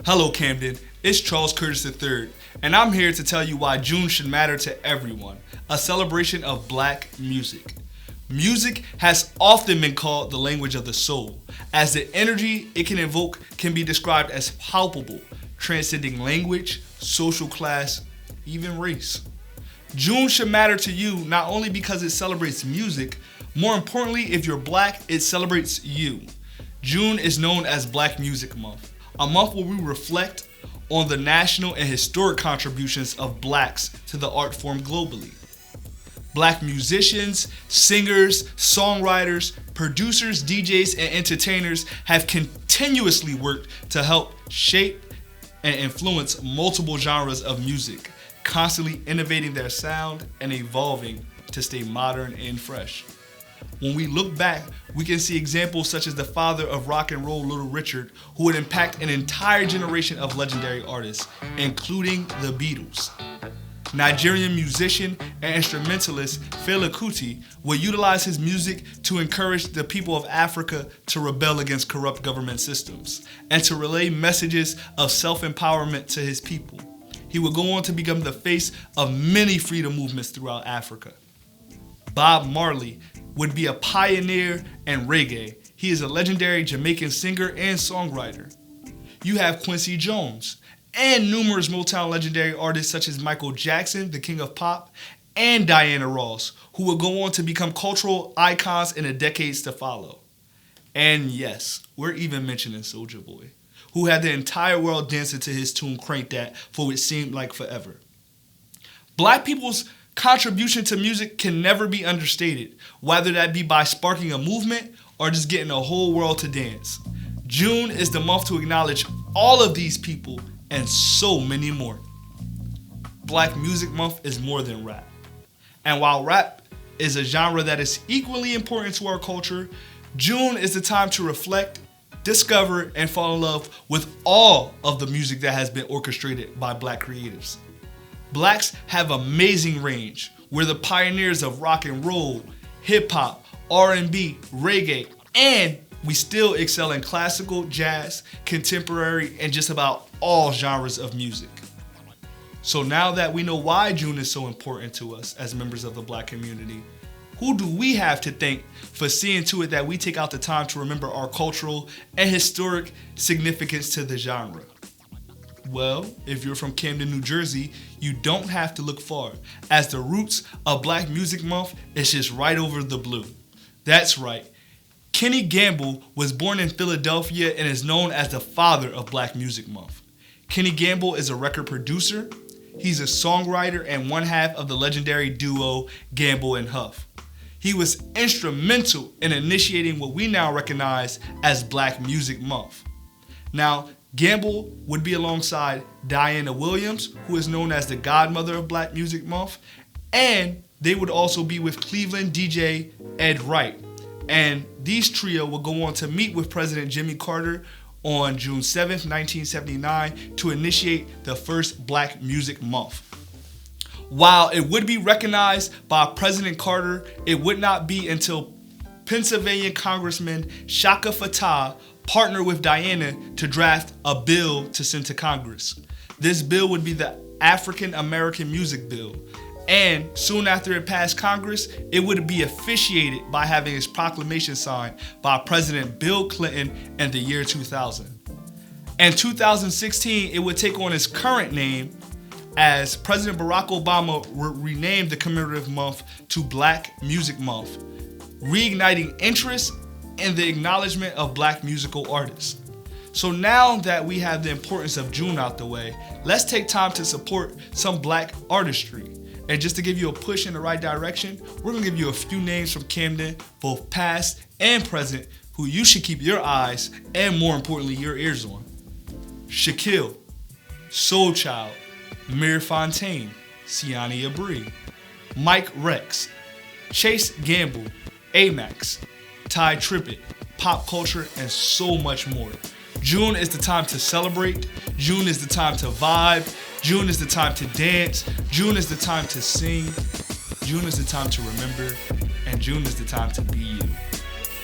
Hello, Camden. It's Charles Curtis III, and I'm here to tell you why June should matter to everyone, a celebration of black music. Music has often been called the language of the soul, as the energy it can evoke can be described as palpable, transcending language, social class, even race. June should matter to you not only because it celebrates music, more importantly, if you're black, it celebrates you. June is known as Black Music Month, a month where we reflect on the national and historic contributions of blacks to the art form globally. Black musicians, singers, songwriters, producers, DJs, and entertainers have continuously worked to help shape and influence multiple genres of music, constantly innovating their sound and evolving to stay modern and fresh. When we look back, we can see examples such as the father of rock and roll, Little Richard, who would impact an entire generation of legendary artists, including the Beatles. Nigerian musician and instrumentalist Fela Kuti would utilize his music to encourage the people of Africa to rebel against corrupt government systems and to relay messages of self-empowerment to his people. He would go on to become the face of many freedom movements throughout Africa. Bob Marley would be a pioneer in reggae. He is a legendary Jamaican singer and songwriter. You have Quincy Jones and numerous Motown legendary artists such as Michael Jackson, the king of pop, and Diana Ross, who would go on to become cultural icons in the decades to follow. And yes, we're even mentioning Soulja Boy, who had the entire world dancing to his tune Crank That for what seemed like forever. Black people's contribution to music can never be understated, whether that be by sparking a movement or just getting the whole world to dance. June is the month to acknowledge all of these people and so many more. Black Music Month is more than rap. And while rap is a genre that is equally important to our culture, June is the time to reflect, discover, and fall in love with all of the music that has been orchestrated by black creatives. Blacks have amazing range. We're the pioneers of rock and roll, hip hop, R&B, reggae, and we still excel in classical, jazz, contemporary, and just about all genres of music. So now that we know why June is so important to us as members of the black community, who do we have to thank for seeing to it that we take out the time to remember our cultural and historic significance to the genre? Well, if you're from Camden, New Jersey, you don't have to look far, as the roots of Black Music Month is just right over the blue. That's right. Kenny Gamble was born in Philadelphia and is known as the father of Black Music Month. Kenny Gamble is a record producer, he's a songwriter, and one half of the legendary duo Gamble and Huff. He was instrumental in initiating what we now recognize as Black Music Month. Now, Gamble would be alongside Diana Williams, who is known as the godmother of Black Music Month, and they would also be with Cleveland DJ Ed Wright. And these trio will go on to meet with President Jimmy Carter on June 7th, 1979 to initiate the first Black Music Month. While it would be recognized by President Carter, it would not be until Pennsylvania Congressman Shaka Fatah partnered with Diana to draft a bill to send to Congress. This bill would be the African American Music Bill, and soon after it passed Congress, it would be officiated by having its proclamation signed by President Bill Clinton in the year 2000. In 2016, it would take on its current name as President Barack Obama renamed the commemorative month to Black Music Month, reigniting interest in the acknowledgement of black musical artists. So now that we have the importance of June out the way, let's take time to support some black artistry. And just to give you a push in the right direction, we're gonna give you a few names from Camden, both past and present, who you should keep your eyes and more importantly, your ears on. Shaquille, Soul Child, Mir Fontaine, Siani Abri, Mike Rex, Chase Gamble, Amax, Ty Trippett, Pop Culture, and so much more. June is the time to celebrate. June is the time to vibe. June is the time to dance. June is the time to sing. June is the time to remember. And June is the time to be you.